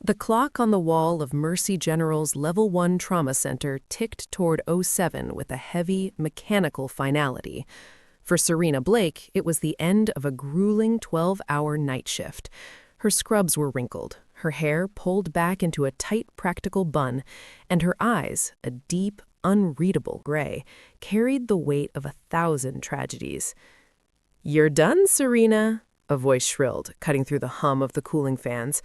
The clock on the wall of Mercy General's Level 1 Trauma Center ticked toward '07 with a heavy, mechanical finality. For Serena Blake, it was the end of a grueling 12-hour night shift. Her scrubs were wrinkled, her hair pulled back into a tight, practical bun, and her eyes, a deep, unreadable gray, carried the weight of 1,000 tragedies. "You're done, Serena," a voice shrilled, cutting through the hum of the cooling fans.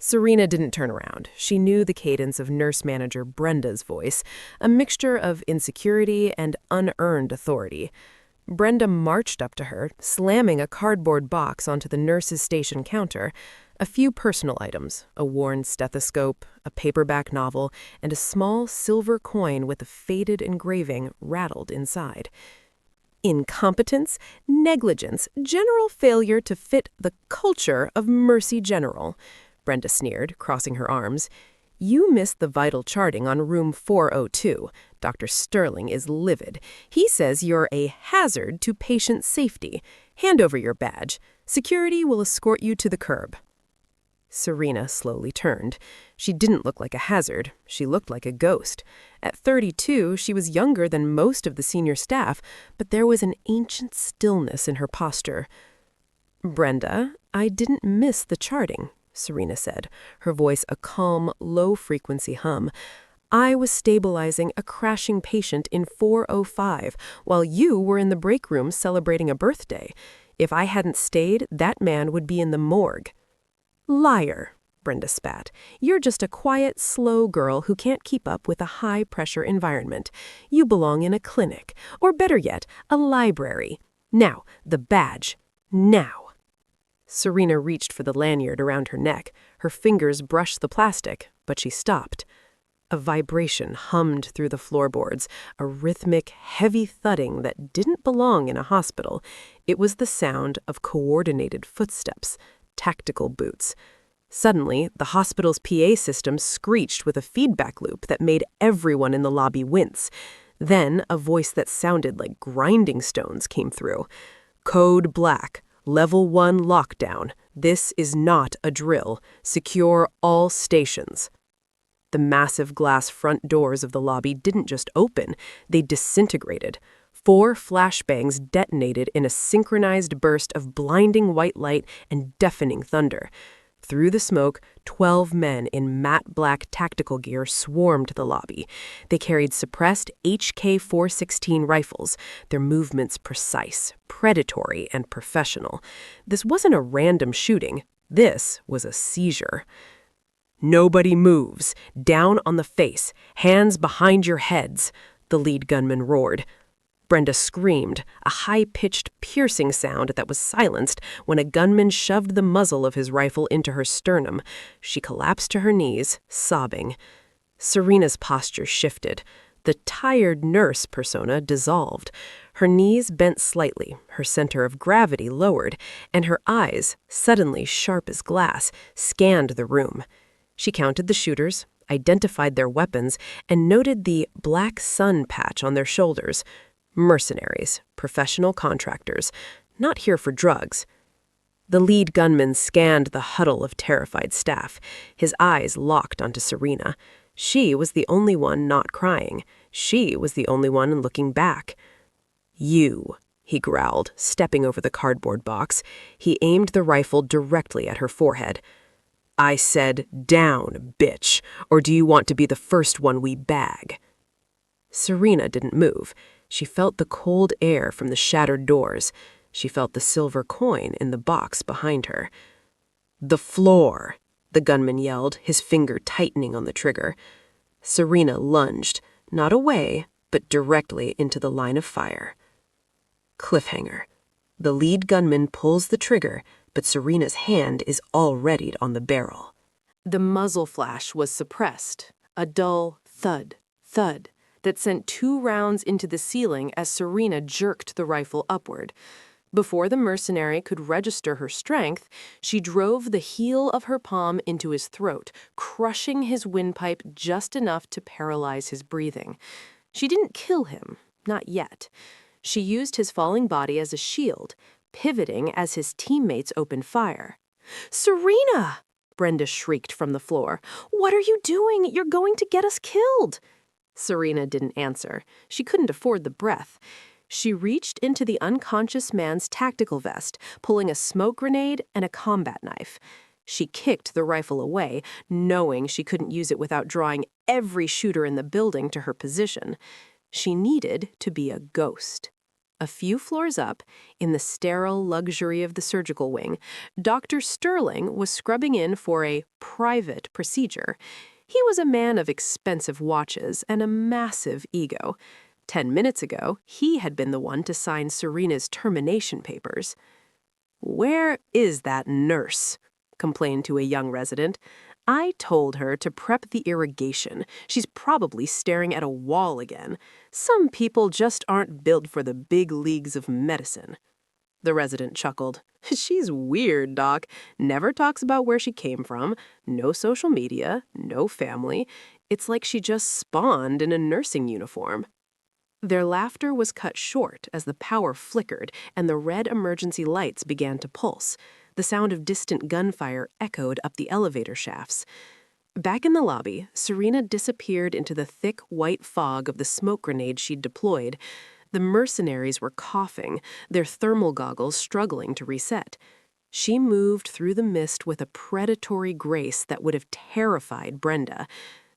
Serena didn't turn around. She knew the cadence of nurse manager Brenda's voice, a mixture of insecurity and unearned authority. Brenda marched up to her, slamming a cardboard box onto the nurse's station counter. A few personal items, a worn stethoscope, a paperback novel, and a small silver coin with a faded engraving rattled inside. "Incompetence, negligence, general failure to fit the culture of Mercy General," Brenda sneered, crossing her arms. "You missed the vital charting on room 402. Dr. Sterling is livid. He says you're a hazard to patient safety. Hand over your badge. Security will escort you to the curb." Serena slowly turned. She didn't look like a hazard. She looked like a ghost. At 32, she was younger than most of the senior staff, but there was an ancient stillness in her posture. "Brenda, I didn't miss the charting," Serena said, her voice a calm, low-frequency hum. "I was stabilizing a crashing patient in 405 while you were in the break room celebrating a birthday. If I hadn't stayed, that man would be in the morgue." "Liar," Brenda spat. "You're just a quiet, slow girl who can't keep up with a high-pressure environment. You belong in a clinic, or better yet, a library. Now, the badge. Now." Serena reached for the lanyard around her neck. Her fingers brushed the plastic, but she stopped. A vibration hummed through the floorboards, a rhythmic, heavy thudding that didn't belong in a hospital. It was the sound of coordinated footsteps, tactical boots. Suddenly, the hospital's PA system screeched with a feedback loop that made everyone in the lobby wince. Then, a voice that sounded like grinding stones came through. "Code Black. Level 1 lockdown. This is not a drill. Secure all stations." The massive glass front doors of the lobby didn't just open, they disintegrated. 4 flashbangs detonated in a synchronized burst of blinding white light and deafening thunder. Through the smoke, 12 men in matte black tactical gear swarmed the lobby. They carried suppressed HK-416 rifles, their movements precise, predatory, and professional. This wasn't a random shooting. This was a seizure. "Nobody moves. Down on the face. Hands behind your heads," the lead gunman roared. Brenda screamed, a high-pitched, piercing sound that was silenced when a gunman shoved the muzzle of his rifle into her sternum. She collapsed to her knees, sobbing. Serena's posture shifted. The tired nurse persona dissolved. Her knees bent slightly, her center of gravity lowered, and her eyes, suddenly sharp as glass, scanned the room. She counted the shooters, identified their weapons, and noted the black sun patch on their shoulders. Mercenaries, professional contractors, not here for drugs. The lead gunman scanned the huddle of terrified staff, his eyes locked onto Serena. She was the only one not crying. She was the only one looking back. "You," he growled, stepping over the cardboard box. He aimed the rifle directly at her forehead. "I said, down, bitch, or do you want to be the first one we bag?" Serena didn't move. She felt the cold air from the shattered doors. She felt the silver coin in the box behind her. "The floor," the gunman yelled, his finger tightening on the trigger. Serena lunged, not away, but directly into the line of fire. Cliffhanger. The lead gunman pulls the trigger, but Serena's hand is already on the barrel. The muzzle flash was suppressed, a dull thud, thud, that sent 2 rounds into the ceiling as Serena jerked the rifle upward. Before the mercenary could register her strength, she drove the heel of her palm into his throat, crushing his windpipe just enough to paralyze his breathing. She didn't kill him, not yet. She used his falling body as a shield, pivoting as his teammates opened fire. "Serena!" Brenda shrieked from the floor. "What are you doing? You're going to get us killed!" Serena didn't answer. She couldn't afford the breath. She reached into the unconscious man's tactical vest, pulling a smoke grenade and a combat knife. She kicked the rifle away, knowing she couldn't use it without drawing every shooter in the building to her position. She needed to be a ghost. A few floors up, in the sterile luxury of the surgical wing, Dr. Sterling was scrubbing in for a private procedure. He was a man of expensive watches and a massive ego. 10 minutes ago, he had been the one to sign Serena's termination papers. "Where is that nurse?" complained to a young resident. "I told her to prep the irrigation. She's probably staring at a wall again. Some people just aren't built for the big leagues of medicine." The resident chuckled. "She's weird, Doc. Never talks about where she came from. No social media, no family. It's like she just spawned in a nursing uniform." Their laughter was cut short as the power flickered and the red emergency lights began to pulse. The sound of distant gunfire echoed up the elevator shafts. Back in the lobby, Serena disappeared into the thick white fog of the smoke grenade she'd deployed. The mercenaries were coughing, their thermal goggles struggling to reset. She moved through the mist with a predatory grace that would have terrified Brenda.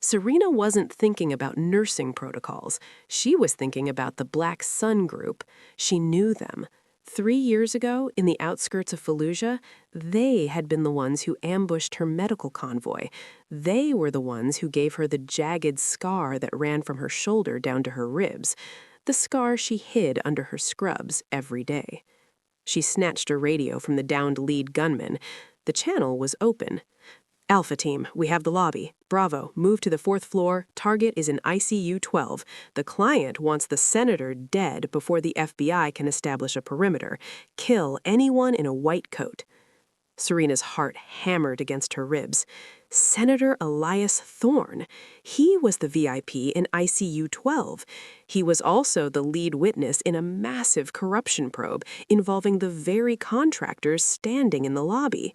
Serena wasn't thinking about nursing protocols. She was thinking about the Black Sun Group. She knew them. 3 years ago, in the outskirts of Fallujah, they had been the ones who ambushed her medical convoy. They were the ones who gave her the jagged scar that ran from her shoulder down to her ribs, the scar she hid under her scrubs every day. She snatched a radio from the downed lead gunman. The channel was open. "Alpha Team, we have the lobby. Bravo, move to the 4th floor. Target is in ICU 12. The client wants the senator dead before the FBI can establish a perimeter. Kill anyone in a white coat." Serena's heart hammered against her ribs. Senator Elias Thorne. He was the VIP in ICU 12. He was also the lead witness in a massive corruption probe involving the very contractors standing in the lobby.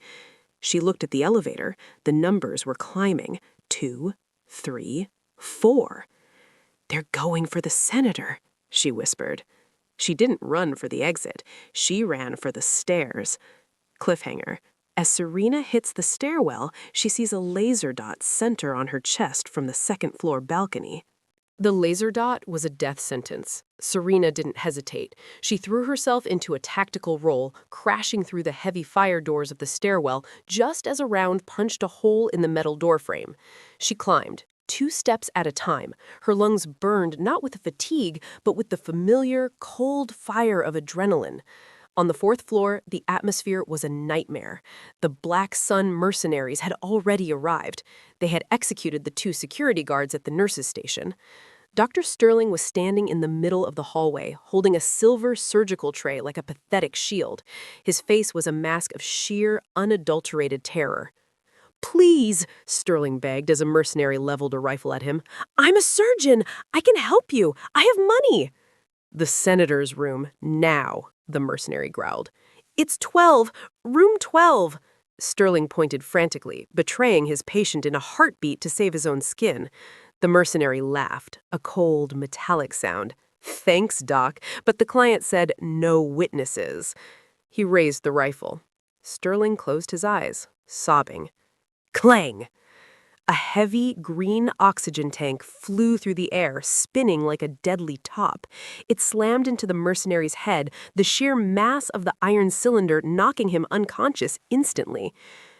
She looked at the elevator. The numbers were climbing. 2, 3, 4. "They're going for the senator," she whispered. She didn't run for the exit. She ran for the stairs. Cliffhanger. As Serena hits the stairwell, she sees a laser dot center on her chest from the 2nd floor balcony. The laser dot was a death sentence. Serena didn't hesitate. She threw herself into a tactical roll, crashing through the heavy fire doors of the stairwell just as a round punched a hole in the metal doorframe. She climbed, 2 steps at a time, her lungs burned not with fatigue, but with the familiar, cold fire of adrenaline. On the 4th floor, the atmosphere was a nightmare. The Black Sun mercenaries had already arrived. They had executed the 2 security guards at the nurses' station. Dr. Sterling was standing in the middle of the hallway, holding a silver surgical tray like a pathetic shield. His face was a mask of sheer, unadulterated terror. "Please," Sterling begged as a mercenary leveled a rifle at him. "I'm a surgeon. I can help you. I have money." "The senator's room, now," the mercenary growled. "It's 12. Room 12. Sterling pointed frantically, betraying his patient in a heartbeat to save his own skin. The mercenary laughed, a cold, metallic sound. "Thanks, Doc, but the client said no witnesses." He raised the rifle. Sterling closed his eyes, sobbing. Clang! A heavy, green oxygen tank flew through the air, spinning like a deadly top. It slammed into the mercenary's head, the sheer mass of the iron cylinder knocking him unconscious instantly.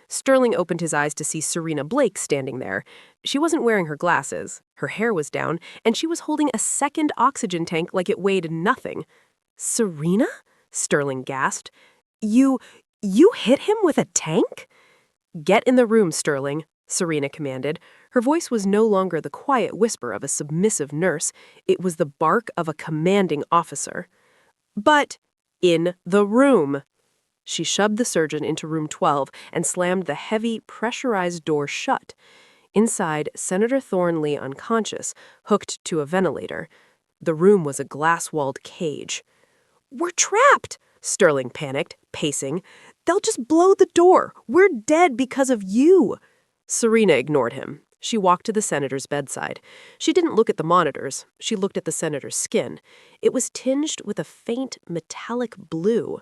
Sterling opened his eyes to see Serena Blake standing there. She wasn't wearing her glasses, her hair was down, and she was holding a second oxygen tank like it weighed nothing. "Serena?" Sterling gasped. You hit him with a tank?" "Get in the room, Sterling," Serena commanded. Her voice was no longer the quiet whisper of a submissive nurse. It was the bark of a commanding officer. "But in the room." She shoved the surgeon into room 12 and slammed the heavy, pressurized door shut. Inside, Senator Thorne lay unconscious, hooked to a ventilator. The room was a glass-walled cage. "We're trapped!" Sterling panicked, pacing. "They'll just blow the door. We're dead because of you." Serena ignored him. She walked to the senator's bedside. She didn't look at the monitors. She looked at the senator's skin. It was tinged with a faint metallic blue.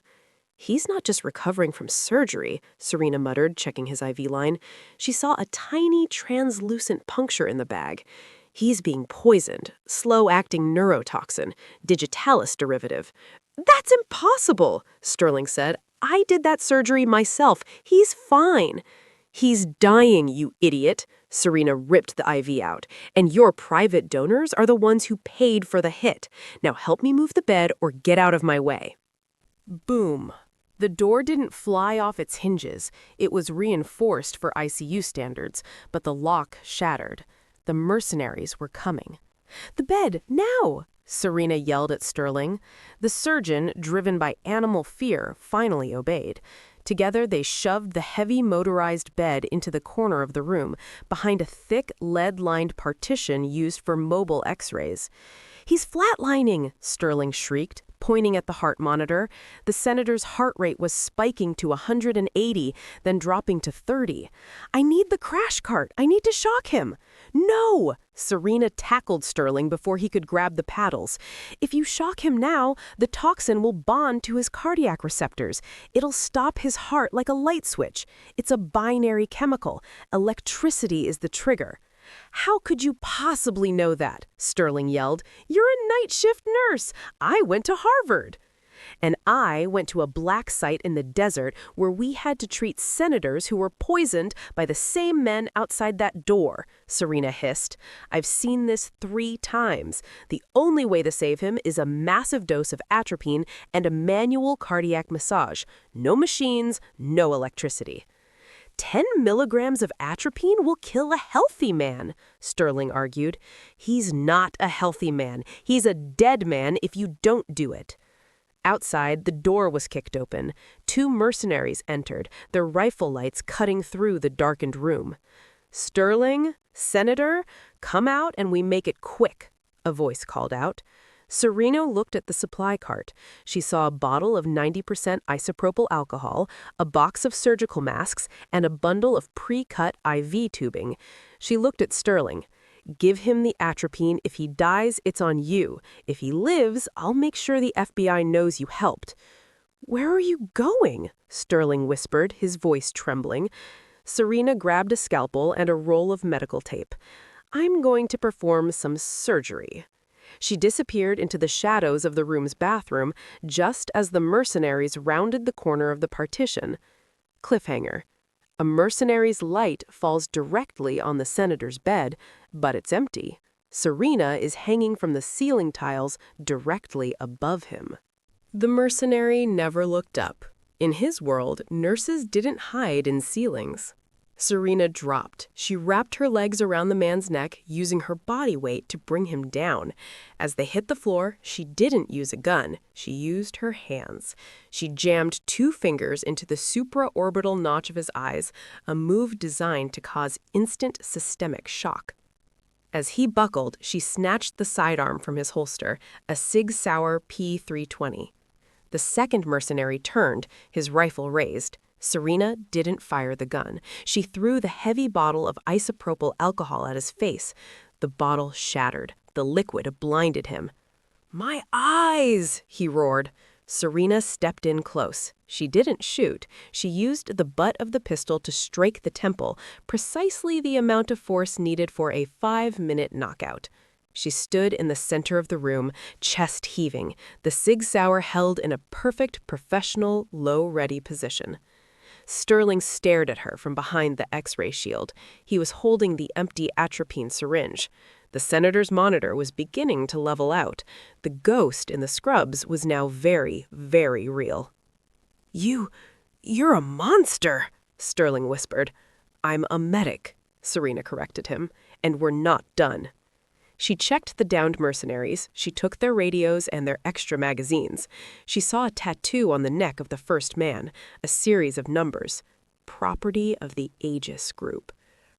"He's not just recovering from surgery," Serena muttered, checking his IV line. She saw a tiny, translucent puncture in the bag. "He's being poisoned. Slow-acting neurotoxin. Digitalis derivative." "That's impossible," Sterling said. "I did that surgery myself. He's fine." "He's dying, you idiot," Serena ripped the IV out. "And your private donors are the ones who paid for the hit. Now help me move the bed or get out of my way." Boom. The door didn't fly off its hinges. It was reinforced for ICU standards, but the lock shattered. The mercenaries were coming. "The bed, now!" Serena yelled at Sterling. The surgeon, driven by animal fear, finally obeyed. Together, they shoved the heavy motorized bed into the corner of the room, behind a thick, lead-lined partition used for mobile X-rays. "He's flatlining!" Sterling shrieked, pointing at the heart monitor. The senator's heart rate was spiking to 180, then dropping to 30. "I need the crash cart. I need to shock him." "No!" Serena tackled Sterling before he could grab the paddles. "If you shock him now, the toxin will bond to his cardiac receptors. It'll stop his heart like a light switch. It's a binary chemical. Electricity is the trigger." "How could you possibly know that?" Sterling yelled. "You're a night shift nurse. I went to Harvard." "And I went to a black site in the desert where we had to treat senators who were poisoned by the same men outside that door," Serena hissed. "I've seen this 3 times. The only way to save him is a massive dose of atropine and a manual cardiac massage. No machines, no electricity." 10 milligrams of atropine will kill a healthy man," Sterling argued. "He's not a healthy man. He's a dead man if you don't do it." Outside, the door was kicked open. 2 mercenaries entered, their rifle lights cutting through the darkened room. "Sterling, Senator, come out and we make it quick," a voice called out. Serena looked at the supply cart. She saw a bottle of 90% isopropyl alcohol, a box of surgical masks, and a bundle of pre-cut IV tubing. She looked at Sterling. "Give him the atropine. If he dies, it's on you. If he lives, I'll make sure the FBI knows you helped." "Where are you going?" Sterling whispered, his voice trembling. Serena grabbed a scalpel and a roll of medical tape. "I'm going to perform some surgery." She disappeared into the shadows of the room's bathroom just as the mercenaries rounded the corner of the partition. Cliffhanger. A mercenary's light falls directly on the senator's bed, but it's empty. Serena is hanging from the ceiling tiles directly above him. The mercenary never looked up. In his world, nurses didn't hide in ceilings. Serena dropped. She wrapped her legs around the man's neck, using her body weight to bring him down. As they hit the floor, she didn't use a gun. She used her hands. She jammed 2 fingers into the supraorbital notch of his eyes, a move designed to cause instant systemic shock. As he buckled, she snatched the sidearm from his holster, a Sig Sauer P320. The second mercenary turned, his rifle raised. Serena didn't fire the gun. She threw the heavy bottle of isopropyl alcohol at his face. The bottle shattered. The liquid blinded him. "My eyes!" he roared. Serena stepped in close. She didn't shoot. She used the butt of the pistol to strike the temple, precisely the amount of force needed for a 5-minute knockout. She stood in the center of the room, chest heaving, the Sig Sauer held in a perfect professional, low-ready position. Sterling stared at her from behind the X-ray shield. He was holding the empty atropine syringe. The senator's monitor was beginning to level out. The ghost in the scrubs was now very, very real. You're a monster," Sterling whispered. "I'm a medic," Serena corrected him, "and we're not done." She checked the downed mercenaries. She took their radios and their extra magazines. She saw a tattoo on the neck of the first man, a series of numbers. Property of the Aegis Group.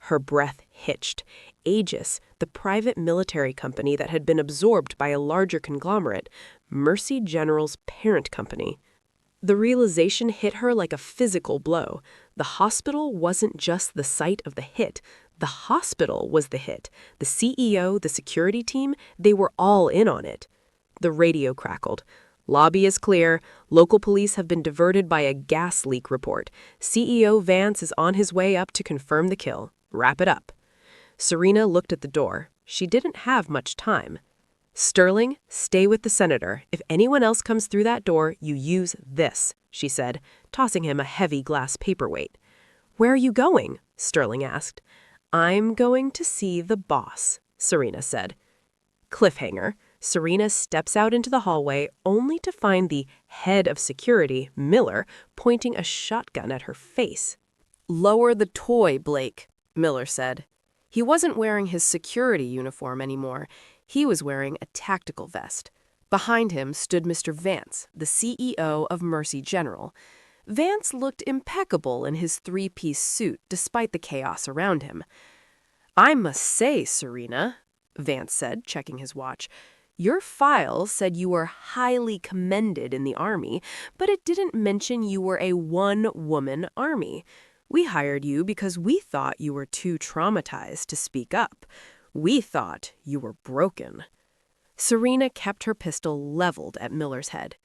Her breath hitched. Aegis, the private military company that had been absorbed by a larger conglomerate, Mercy General's parent company. The realization hit her like a physical blow. The hospital wasn't just the site of the hit. The hospital was the hit. The CEO, the security team, they were all in on it. The radio crackled. Lobby is clear. Local police have been diverted by a gas leak report. CEO Vance is on his way up to confirm the kill. Wrap it up. Serena looked at the door. She didn't have much time. Sterling, stay with the senator. If anyone else comes through that door, you use this, she said, tossing him a heavy glass paperweight. Where are you going? Sterling asked. I'm going to see the boss, Serena said. Cliffhanger. Serena steps out into the hallway only to find the head of security, Miller, pointing a shotgun at her face. Lower the toy, Blake, Miller said. He wasn't wearing his security uniform anymore. He was wearing a tactical vest. Behind him stood Mr. Vance, the CEO of Mercy General. Vance looked impeccable in his three-piece suit despite the chaos around him. I must say, Serena, Vance said, checking his watch, your file said you were highly commended in the Army, but it didn't mention you were a one-woman Army. We hired you because we thought you were too traumatized to speak up. We thought you were broken. Serena kept her pistol leveled at Miller's head.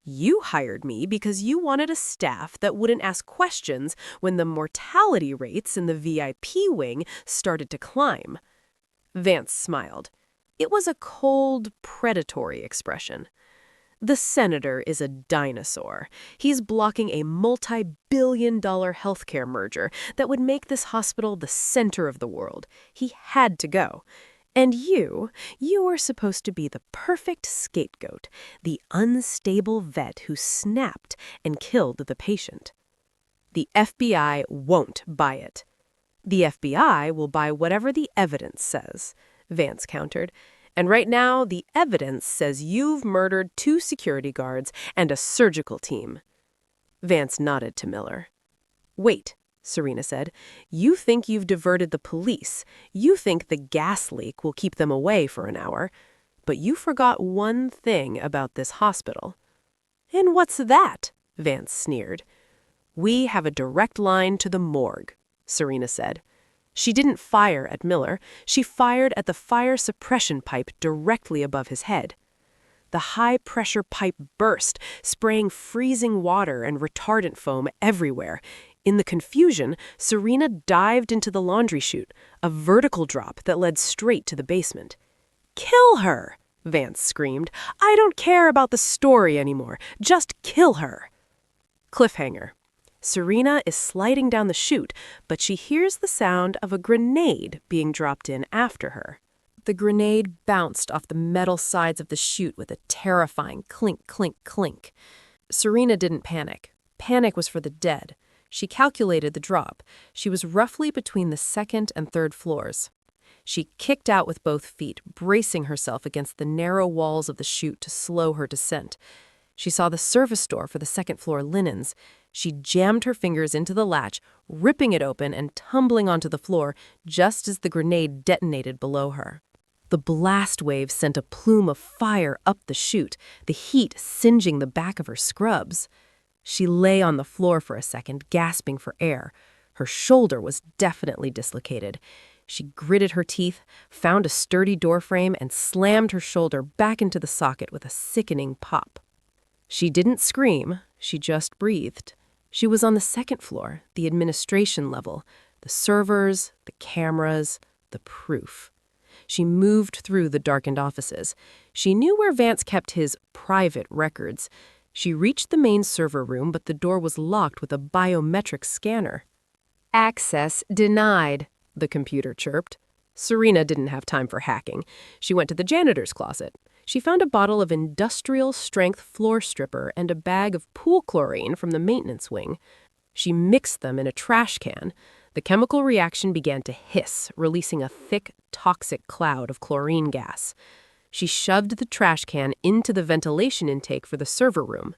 You hired me because you wanted a staff that wouldn't ask questions when the mortality rates in the VIP wing started to climb. Vance smiled. It was a cold, predatory expression. The senator is a dinosaur. He's blocking a multi-billion-dollar healthcare merger that would make this hospital the center of the world. He had to go. And you were supposed to be the perfect scapegoat, the unstable vet who snapped and killed the patient. The FBI won't buy it. The FBI will buy whatever the evidence says, Vance countered. And right now, the evidence says you've murdered 2 security guards and a surgical team. Vance nodded to Miller. Wait, Serena said. You think you've diverted the police. You think the gas leak will keep them away for an hour. But you forgot one thing about this hospital. And what's that? Vance sneered. We have a direct line to the morgue, Serena said. She didn't fire at Miller. She fired at the fire suppression pipe directly above his head. The high-pressure pipe burst, spraying freezing water and retardant foam everywhere. In the confusion, Serena dived into the laundry chute, a vertical drop that led straight to the basement. Kill her, Vance screamed. I don't care about the story anymore. Just kill her. Cliffhanger. Serena is sliding down the chute, but she hears the sound of a grenade being dropped in after her. The grenade bounced off the metal sides of the chute with a terrifying clink, clink, clink. Serena didn't panic. Panic was for the dead. She calculated the drop. She was roughly between the 2nd and 3rd floors. She kicked out with both feet, bracing herself against the narrow walls of the chute to slow her descent. She saw the service door for the 2nd floor linens. She jammed her fingers into the latch, ripping it open and tumbling onto the floor just as the grenade detonated below her. The blast wave sent a plume of fire up the chute, the heat singeing the back of her scrubs. She lay on the floor for a second, gasping for air. Her shoulder was definitely dislocated. She gritted her teeth, found a sturdy doorframe, and slammed her shoulder back into the socket with a sickening pop. She didn't scream, she just breathed. She was on the 2nd floor, the administration level, the servers, the cameras, the proof. She moved through the darkened offices. She knew where Vance kept his private records. She reached the main server room, but the door was locked with a biometric scanner. Access denied, the computer chirped. Serena didn't have time for hacking. She went to the janitor's closet. She found a bottle of industrial-strength floor stripper and a bag of pool chlorine from the maintenance wing. She mixed them in a trash can. The chemical reaction began to hiss, releasing a thick, toxic cloud of chlorine gas. She shoved the trash can into the ventilation intake for the server room.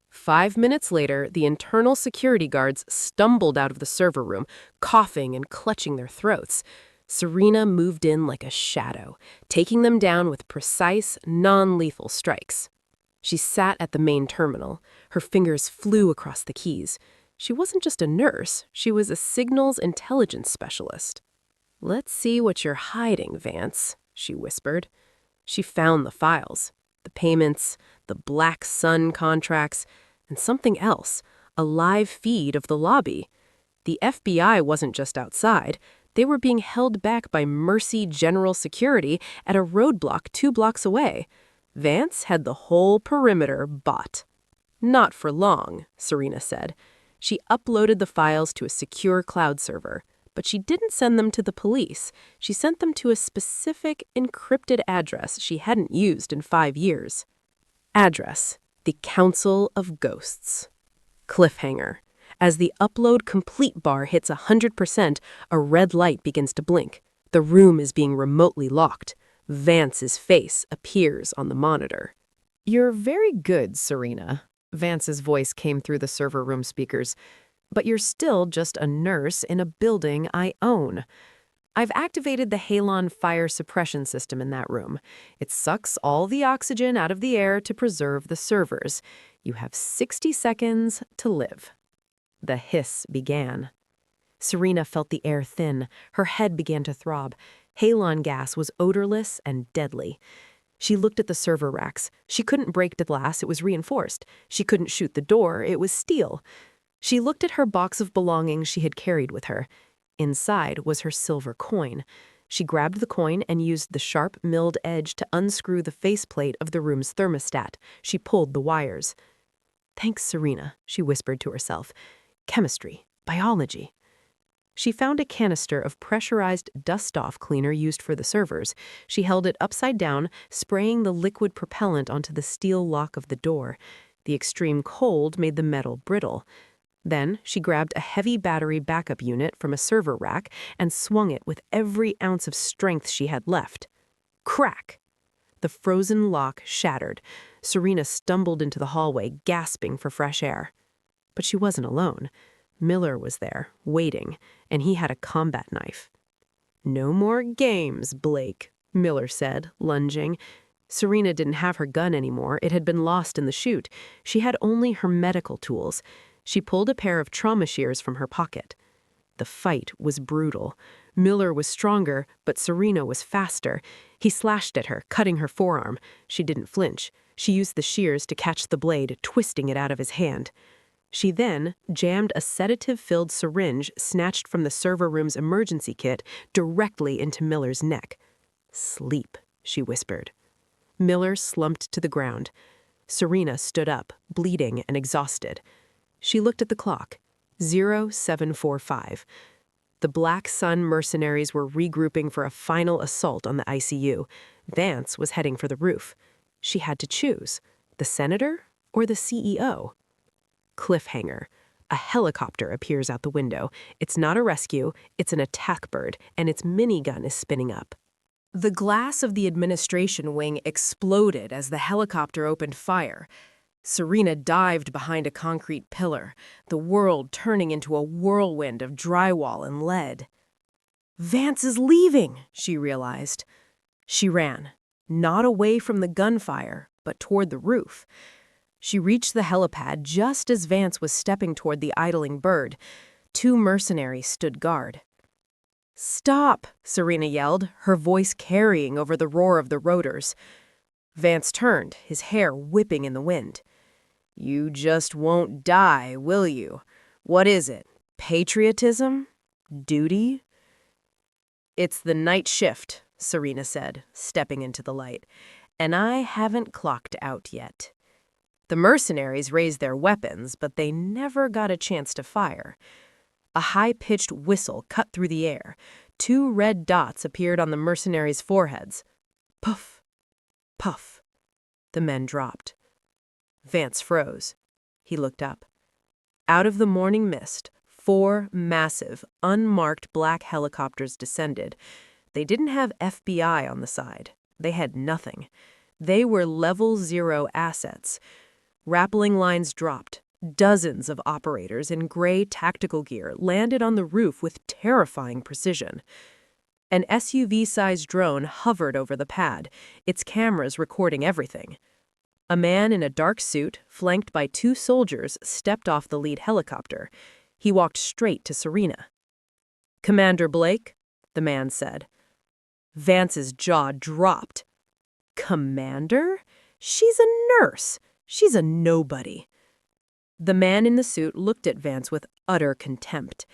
5 minutes later, the internal security guards stumbled out of the server room, coughing and clutching their throats. Serena moved in like a shadow, taking them down with precise, non-lethal strikes. She sat at the main terminal. Her fingers flew across the keys. She wasn't just a nurse, she was a signals intelligence specialist. "Let's see what you're hiding, Vance," she whispered. She found the files, the payments, the Black Sun contracts, and something else, a live feed of the lobby. The FBI wasn't just outside. They were being held back by Mercy General Security at a roadblock 2 blocks away. Vance had the whole perimeter bought. "Not for long," Serena said. She uploaded the files to a secure cloud server, but she didn't send them to the police. She sent them to a specific encrypted address she hadn't used in 5 years. Address: the Council of Ghosts. Cliffhanger. As the upload complete bar hits 100%, a red light begins to blink. The room is being remotely locked. Vance's face appears on the monitor. "You're very good, Serena," Vance's voice came through the server room speakers. "But you're still just a nurse in a building I own. I've activated the halon fire suppression system in that room. It sucks all the oxygen out of the air to preserve the servers. You have 60 seconds to live." The hiss began. Serena felt the air thin. Her head began to throb. Halon gas was odorless and deadly. She looked at the server racks. She couldn't break the glass, it was reinforced. She couldn't shoot the door, it was steel. She looked at her box of belongings she had carried with her. Inside was her silver coin. She grabbed the coin and used the sharp milled edge to unscrew the faceplate of the room's thermostat. She pulled the wires. "Thanks, Serena," she whispered to herself. "Chemistry, biology." She found a canister of pressurized dust-off cleaner used for the servers. She held it upside down, spraying the liquid propellant onto the steel lock of the door. The extreme cold made the metal brittle. Then she grabbed a heavy battery backup unit from a server rack and swung it with every ounce of strength she had left. Crack! The frozen lock shattered. Serena stumbled into the hallway, gasping for fresh air. But she wasn't alone. Miller was there, waiting, and he had a combat knife. "No more games, Blake," Miller said, lunging. Serena didn't have her gun anymore. It had been lost in the chute. She had only her medical tools. She pulled a pair of trauma shears from her pocket. The fight was brutal. Miller was stronger, but Serena was faster. He slashed at her, cutting her forearm. She didn't flinch. She used the shears to catch the blade, twisting it out of his hand. She then jammed a sedative-filled syringe snatched from the server room's emergency kit directly into Miller's neck. "Sleep," she whispered. Miller slumped to the ground. Serena stood up, bleeding and exhausted. She looked at the clock. 0745. The Black Sun mercenaries were regrouping for a final assault on the ICU. Vance was heading for the roof. She had to choose, the senator or the CEO. Cliffhanger. A helicopter appears out the window. It's not a rescue, it's an attack bird, and its minigun is spinning up. The glass of the administration wing exploded as the helicopter opened fire. Serena dived behind a concrete pillar, the world turning into a whirlwind of drywall and lead. "Vance is leaving," she realized. She ran, not away from the gunfire, but toward the roof. She reached the helipad just as Vance was stepping toward the idling bird. 2 mercenaries stood guard. "Stop!" Serena yelled, her voice carrying over the roar of the rotors. Vance turned, his hair whipping in the wind. "You just won't die, will you? What is it? Patriotism? Duty?" "It's the night shift," Serena said, stepping into the light. "And I haven't clocked out yet." The mercenaries raised their weapons, but they never got a chance to fire. A high-pitched whistle cut through the air. 2 red dots appeared on the mercenaries' foreheads. Puff! Puff! The men dropped. Vance froze. He looked up. Out of the morning mist, 4 massive, unmarked black helicopters descended. They didn't have FBI on the side. They had nothing. They were level 0 assets. Rappelling lines dropped. Dozens of operators in gray tactical gear landed on the roof with terrifying precision. An SUV-sized drone hovered over the pad, its cameras recording everything. A man in a dark suit, flanked by 2 soldiers, stepped off the lead helicopter. He walked straight to Serena. "Commander Blake," the man said. Vance's jaw dropped. "Commander? She's a nurse. She's a nobody." The man in the suit looked at Vance with utter contempt.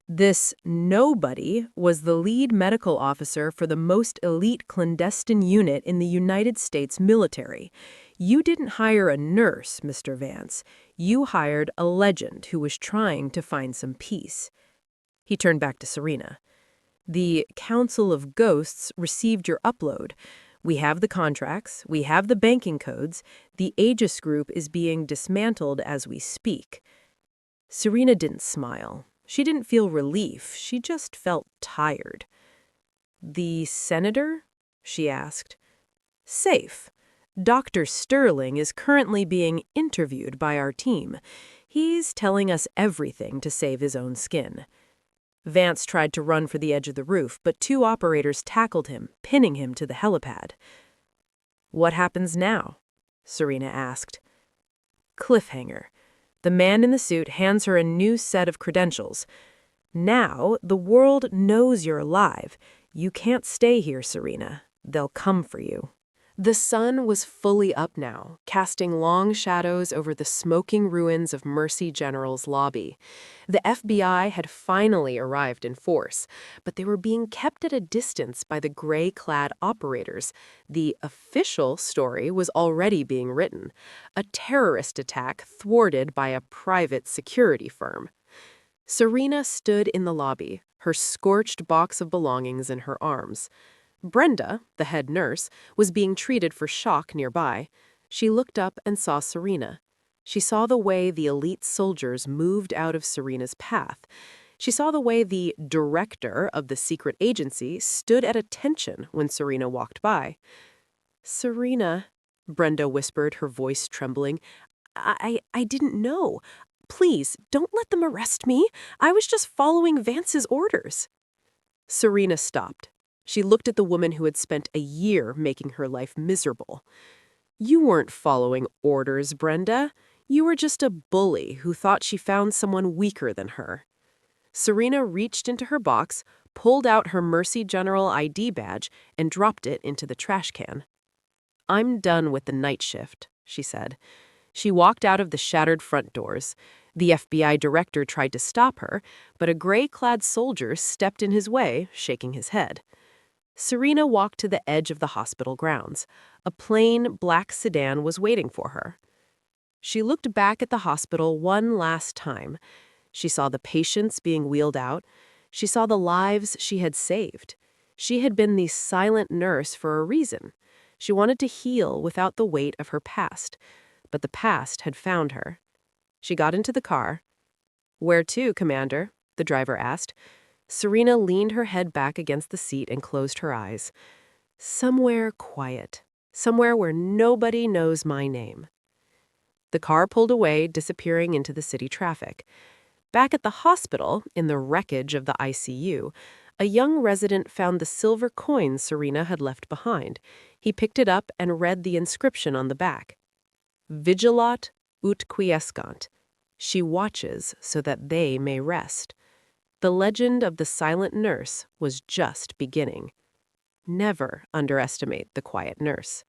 This nobody was the lead medical officer for the most elite clandestine unit in the United States military. You didn't hire a nurse, Mr. Vance. You hired a legend who was trying to find some peace. He turned back to Serena. "The Council of Ghosts received your upload. We have the contracts. We have the banking codes. The Aegis Group is being dismantled as we speak." Serena didn't smile. She didn't feel relief. She just felt tired. "The senator?" she asked. "Safe. Dr. Sterling is currently being interviewed by our team. He's telling us everything to save his own skin." Vance tried to run for the edge of the roof, but 2 operators tackled him, pinning him to the helipad. "What happens now?" Serena asked. Cliffhanger. The man in the suit hands her a new set of credentials. "Now, the world knows you're alive. You can't stay here, Serena. They'll come for you." The sun was fully up now, casting long shadows over the smoking ruins of Mercy General's lobby. The FBI had finally arrived in force, but they were being kept at a distance by the gray-clad operators. The official story was already being written: a terrorist attack thwarted by a private security firm. Serena stood in the lobby, her scorched box of belongings in her arms. Brenda, the head nurse, was being treated for shock nearby. She looked up and saw Serena. She saw the way the elite soldiers moved out of Serena's path. She saw the way the director of the secret agency stood at attention when Serena walked by. "Serena," Brenda whispered, her voice trembling, I didn't know. Please, don't let them arrest me. I was just following Vance's orders." Serena stopped. She looked at the woman who had spent a year making her life miserable. "You weren't following orders, Brenda. You were just a bully who thought she found someone weaker than her." Serena reached into her box, pulled out her Mercy General ID badge, and dropped it into the trash can. "I'm done with the night shift," she said. She walked out of the shattered front doors. The FBI director tried to stop her, but a gray-clad soldier stepped in his way, shaking his head. Serena walked to the edge of the hospital grounds. A plain, black sedan was waiting for her. She looked back at the hospital one last time. She saw the patients being wheeled out. She saw the lives she had saved. She had been the silent nurse for a reason. She wanted to heal without the weight of her past. But the past had found her. She got into the car. "Where to, Commander?" the driver asked. Serena leaned her head back against the seat and closed her eyes. "Somewhere quiet. Somewhere where nobody knows my name." The car pulled away, disappearing into the city traffic. Back at the hospital, in the wreckage of the ICU, a young resident found the silver coin Serena had left behind. He picked it up and read the inscription on the back. "Vigilat ut quiescant." She watches so that they may rest. The legend of the silent nurse was just beginning. Never underestimate the quiet nurse.